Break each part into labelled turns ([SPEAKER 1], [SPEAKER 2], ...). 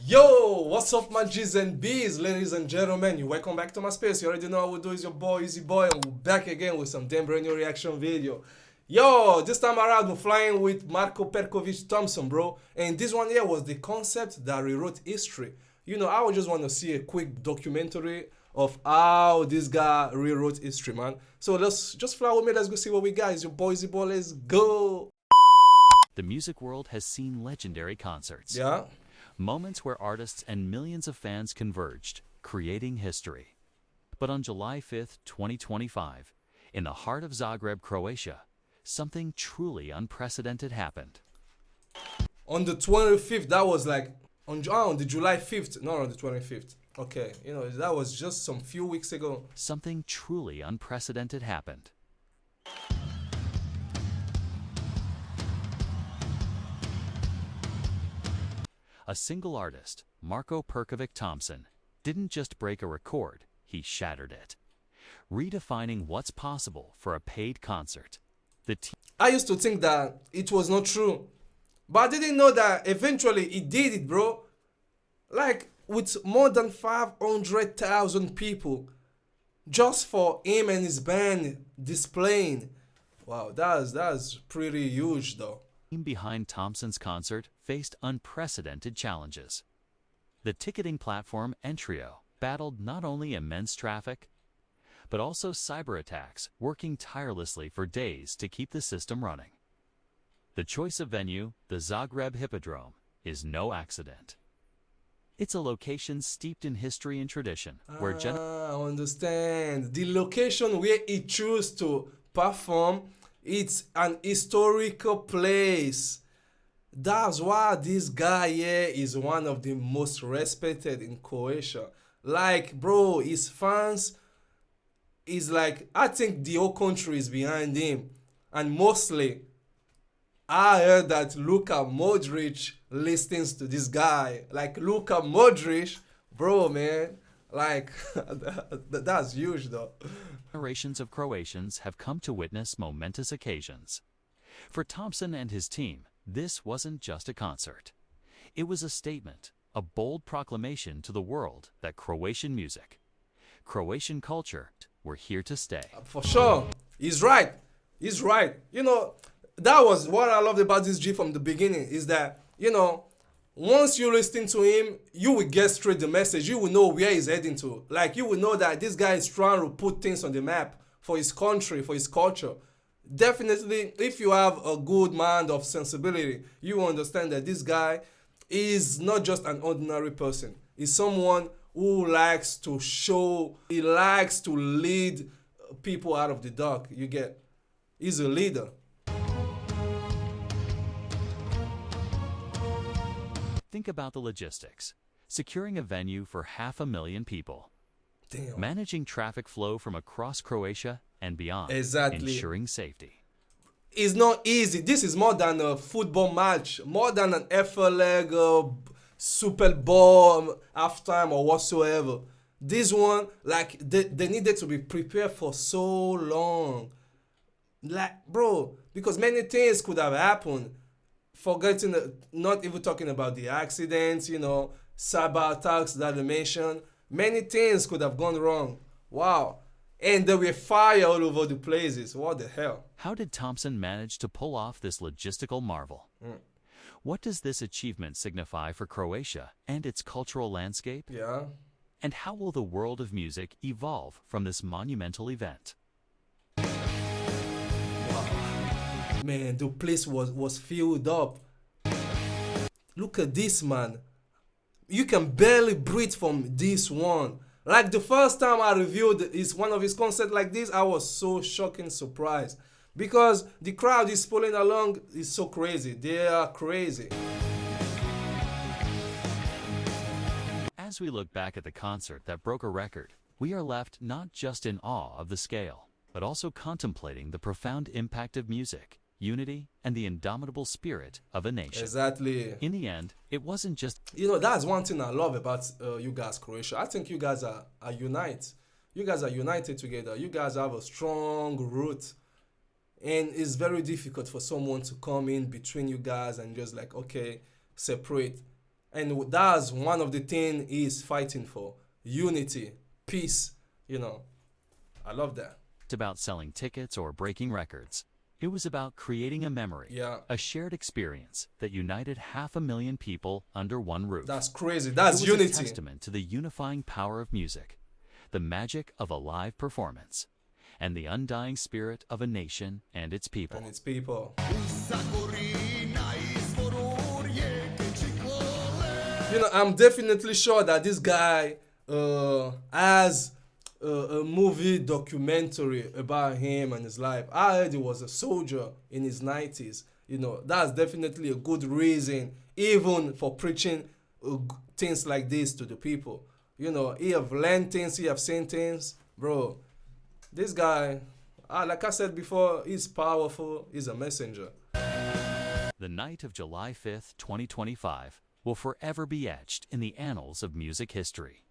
[SPEAKER 1] Yo, what's up my G's and B's, ladies and gentlemen, you welcome back to my space. You already know how we do. Is your boy Easy Boy, and we're back again with some damn brand new reaction video. Yo, this time around we're flying with Marko Perković Thompson, bro. And this one here was the concept that rewrote history. You know, I would just want to see a quick documentary of how this guy rewrote history, man. So let's just fly with me, let's go see what we got. It's your boy Easy Boy, let's go.
[SPEAKER 2] The music world has seen legendary concerts.
[SPEAKER 1] Yeah.
[SPEAKER 2] Moments where artists and millions of fans converged, creating history. But on July 5th, 2025, in the heart of Zagreb, Croatia, something truly unprecedented happened.
[SPEAKER 1] On the 25th, that was like, on the July 5th, not on the 25th. Okay, you know, that was just some few weeks ago.
[SPEAKER 2] Something truly unprecedented happened. A single artist, Marko Perković Thompson, didn't just break a record, he shattered it, redefining what's possible for a paid concert.
[SPEAKER 1] I used to think that it was not true, but I didn't know that eventually he did it, bro. Like, with more than 500,000 people, just for him and his band displaying. Wow, that's pretty huge though.
[SPEAKER 2] The team behind Thompson's concert faced unprecedented challenges. The ticketing platform Entrio battled not only immense traffic, but also cyber attacks, working tirelessly for days to keep the system running. The choice of venue, the Zagreb Hippodrome, is no accident. It's a location steeped in history and tradition, where
[SPEAKER 1] I understand. The location where he chose to perform, it's an historical place. That's why this guy here is one of the most respected in Croatia. Like, bro, his fans is like, I think the whole country is behind him. And mostly, I heard that Luka Modric listens to this guy. Like, Luka Modric, bro, man. Like, that's huge though.
[SPEAKER 2] generations of Croatians have come to witness momentous occasions. For Thompson and his team, this wasn't just a concert. It was a statement, a bold proclamation to the world that Croatian music, Croatian culture were here to stay.
[SPEAKER 1] For sure. He's right. He's right. You know, that was what I loved about this G from the beginning, is that, you know, once you listen to him, you will get straight the message. You will know where he's heading to. Like, you will know that this guy is trying to put things on the map for his country, for his culture. Definitely, if you have a good mind of sensibility, you will understand that this guy is not just an ordinary person. He's someone who likes to show, he likes to lead people out of the dark. You get, he's a leader.
[SPEAKER 2] Think about the logistics. Securing a venue for 500,000 people.
[SPEAKER 1] Damn.
[SPEAKER 2] Managing traffic flow from across Croatia and beyond.
[SPEAKER 1] Exactly.
[SPEAKER 2] Ensuring safety.
[SPEAKER 1] It's not easy. This is more than a football match, more than an FA leg, Super Bowl halftime or whatsoever. This one, like, they needed to be prepared for so long. Like, bro, because many things could have happened. Forgetting, not even talking about the accidents, you know, cyber attacks that they mentioned. Many things could have gone wrong. Wow. And there were fire all over the places. What the hell?
[SPEAKER 2] How did Thompson manage to pull off this logistical marvel? What does this achievement signify for Croatia and its cultural landscape?
[SPEAKER 1] Yeah.
[SPEAKER 2] And how will the world of music evolve from this monumental event?
[SPEAKER 1] Man, the place was filled up. Look at this, man. You can barely breathe from this one. Like, the first time I reviewed one of his concerts like this, I was so shocking surprised. Because the crowd is pulling along is so crazy. They are crazy.
[SPEAKER 2] As we look back at the concert that broke a record, we are left not just in awe of the scale, but also contemplating the profound impact of music, unity, and the indomitable spirit of a nation.
[SPEAKER 1] Exactly.
[SPEAKER 2] In the end, it wasn't just...
[SPEAKER 1] You know, that's one thing I love about you guys, Croatia. I think you guys are united. You guys are united together. You guys have a strong root. And it's very difficult for someone to come in between you guys and just like, okay, separate. And that's one of the things he's fighting for: unity, peace. You know, I love that.
[SPEAKER 2] About selling tickets or breaking records. It was about creating a memory,
[SPEAKER 1] Yeah,
[SPEAKER 2] a shared experience that united 500,000 people under one roof.
[SPEAKER 1] that's crazy.
[SPEAKER 2] It
[SPEAKER 1] That's
[SPEAKER 2] was
[SPEAKER 1] unity.
[SPEAKER 2] a testament to the unifying power of music, the magic of a live performance, and the undying spirit of a nation and its people.
[SPEAKER 1] And its people. You know, I'm definitely sure that this guy has a movie documentary about him and his life. I heard he was a soldier in his 90s. You know, that's definitely a good reason, even for preaching things like this to the people. You know, he have learned things, he have seen things. Bro, this guy, like I said before, he's powerful, he's a messenger.
[SPEAKER 2] The night of July 5th, 2025, will forever be etched in the annals of music history.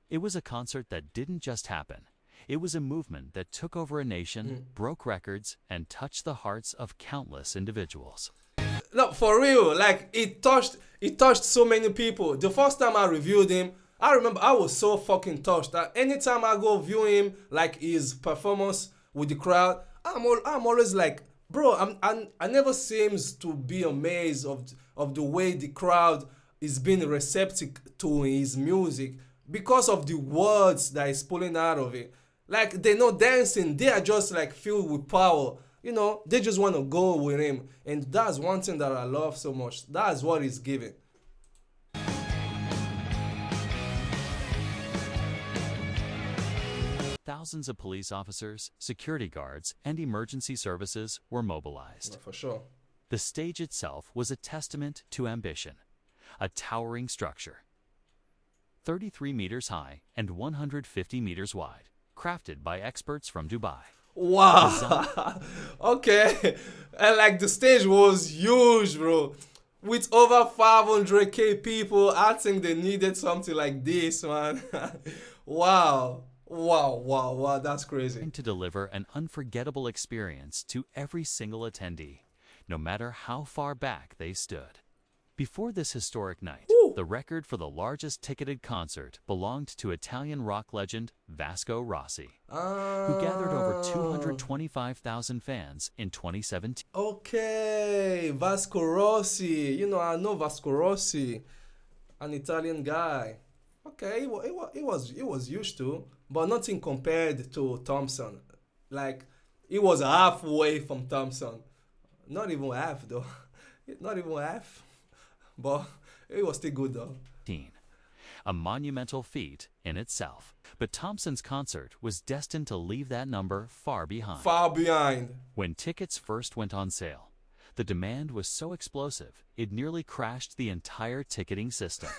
[SPEAKER 2] It was a concert that didn't just happen. It was a movement that took over a nation, broke records, and touched the hearts of countless individuals.
[SPEAKER 1] No, for real, like it touched so many people. The first time I reviewed him, I remember I was so fucking touched that anytime I go view him, like his performance with the crowd, I'm always like, bro, I never seems to be amazed of the way the crowd is being receptive to his music because of the words that is pulling out of it. Like they're not dancing, they are just like filled with power. You know, they just want to go with him, and that's one thing that I love so much. That's what he's giving.
[SPEAKER 2] Thousands of police officers, security guards, and emergency services were mobilized.
[SPEAKER 1] For sure.
[SPEAKER 2] The stage itself was a testament to ambition, a towering structure, 33 meters high and 150 meters wide, crafted by experts from Dubai.
[SPEAKER 1] Wow. Okay. And like the stage was huge, bro. With over 500k people, I think they needed something like this, man. Wow. Wow, that's crazy.
[SPEAKER 2] To deliver an unforgettable experience to every single attendee, no matter how far back they stood. Before this historic night, the record for the largest ticketed concert belonged to Italian rock legend Vasco Rossi, who gathered over 225,000 fans in 2017.
[SPEAKER 1] Okay, Vasco Rossi. You know, I know Vasco Rossi, an Italian guy. Okay, he was used to, but nothing compared to Thompson. Like, he was halfway from Thompson. Not even half, though. Not even half. But it was still good, though.
[SPEAKER 2] A monumental feat in itself. But Thompson's concert was destined to leave that number far behind.
[SPEAKER 1] Far behind.
[SPEAKER 2] When tickets first went on sale, the demand was so explosive, it nearly crashed the entire ticketing system.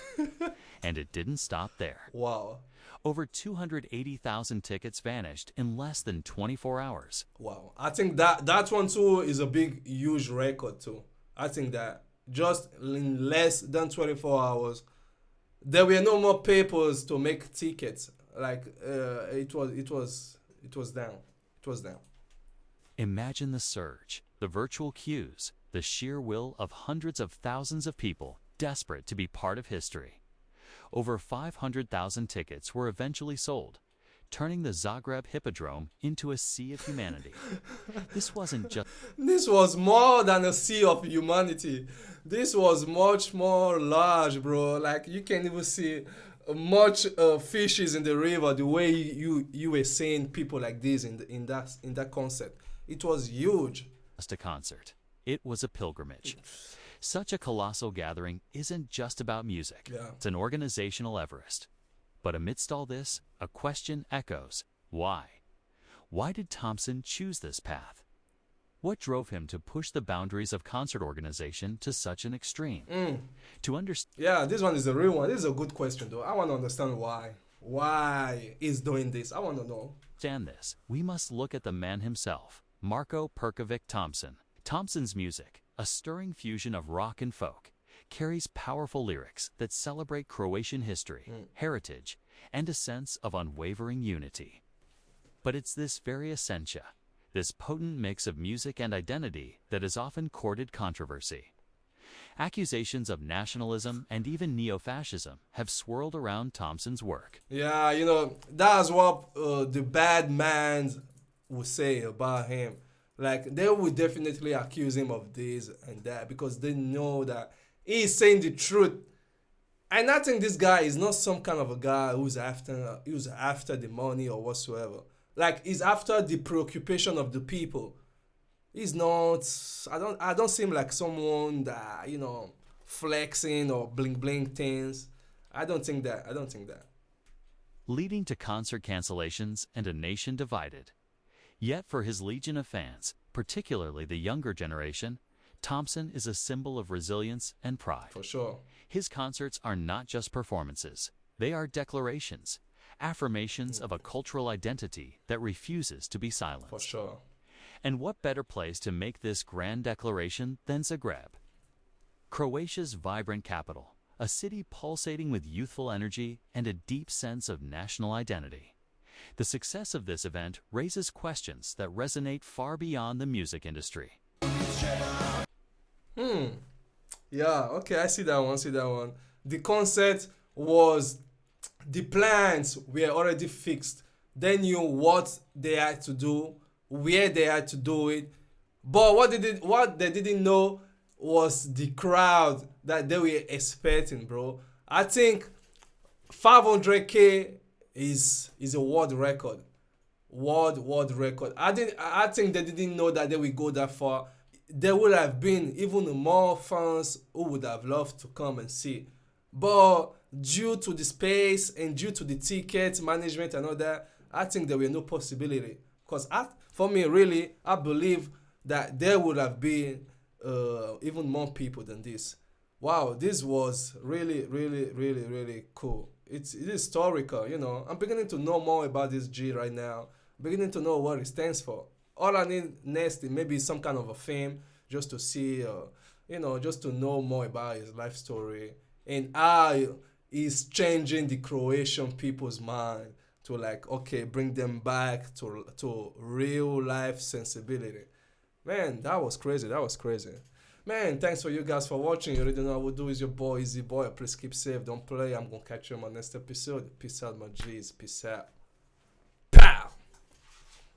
[SPEAKER 2] And it didn't stop there.
[SPEAKER 1] Wow.
[SPEAKER 2] Over 280,000 tickets vanished in less than 24 hours.
[SPEAKER 1] Wow. I think that one too is a big, huge record too. I think that just in less than 24 hours, there were no more papers to make tickets. Like it was down. It was down.
[SPEAKER 2] Imagine the surge, the virtual queues, the sheer will of hundreds of thousands of people desperate to be part of history. Over 500,000 tickets were eventually sold, turning the Zagreb Hippodrome into a sea of humanity. This wasn't just...
[SPEAKER 1] This was more than a sea of humanity. This was much more large, bro. Like, you can't even see much fishes in the river the way you were seeing people like this in that concert. It was huge.
[SPEAKER 2] Just a concert. It was a pilgrimage. Such a colossal gathering isn't just about music.
[SPEAKER 1] Yeah.
[SPEAKER 2] It's an organizational Everest. But amidst all this, a question echoes. Why? Why did Thompson choose this path? What drove him to push the boundaries of concert organization to such an extreme? To understand...
[SPEAKER 1] Yeah, this one is a real one. This is a good question, though. I want to understand why. Why he's doing this. I want to know.
[SPEAKER 2] This, we must look at the man himself, Marko Perković Thompson. Thompson's music, a stirring fusion of rock and folk, carries powerful lyrics that celebrate Croatian history, heritage, and a sense of unwavering unity. But it's this very essentia, this potent mix of music and identity, that has often courted controversy. Accusations of nationalism and even neo-fascism have swirled around Thompson's work.
[SPEAKER 1] Yeah, that's what the bad man would say about him. Like, they would definitely accuse him of this and that because they know that he's saying the truth. And I think this guy is not some kind of a guy who's after the money or whatsoever. Like, he's after the preoccupation of the people. He's not. I don't seem like someone that flexing or bling bling things. I don't think that.
[SPEAKER 2] Leading to concert cancellations and a nation divided. Yet for his legion of fans, particularly the younger generation, Thompson is a symbol of resilience and pride.
[SPEAKER 1] For sure.
[SPEAKER 2] His concerts are not just performances. They are declarations, affirmations of a cultural identity that refuses to be silenced.
[SPEAKER 1] For sure.
[SPEAKER 2] And what better place to make this grand declaration than Zagreb? Croatia's vibrant capital, a city pulsating with youthful energy and a deep sense of national identity. The success of this event raises questions that resonate far beyond the music industry.
[SPEAKER 1] Yeah, okay, I see that one. The concept was, the plans were already fixed. They knew what they had to do, where they had to do it. But what they didn't know was the crowd that they were expecting, bro. I think 500K is a world record. World record. I think they didn't know that they would go that far. There would have been even more fans who would have loved to come and see. But due to the space and due to the ticket management and all that, I think there were no possibility. Because for me, really, I believe that there would have been even more people than this. Wow, this was really, really, really, really cool. It is historical, I'm beginning to know more about this G right now. Beginning to know what it stands for. All I need next is maybe some kind of a fame just to see, just to know more about his life story and how he's changing the Croatian people's mind to bring them back to real life sensibility. Man, that was crazy. Man, thanks for you guys for watching. You already know what do is your boy, Easy Boy. Please keep safe. Don't play. I'm going to catch you in my next episode. Peace out, my G's. Peace out.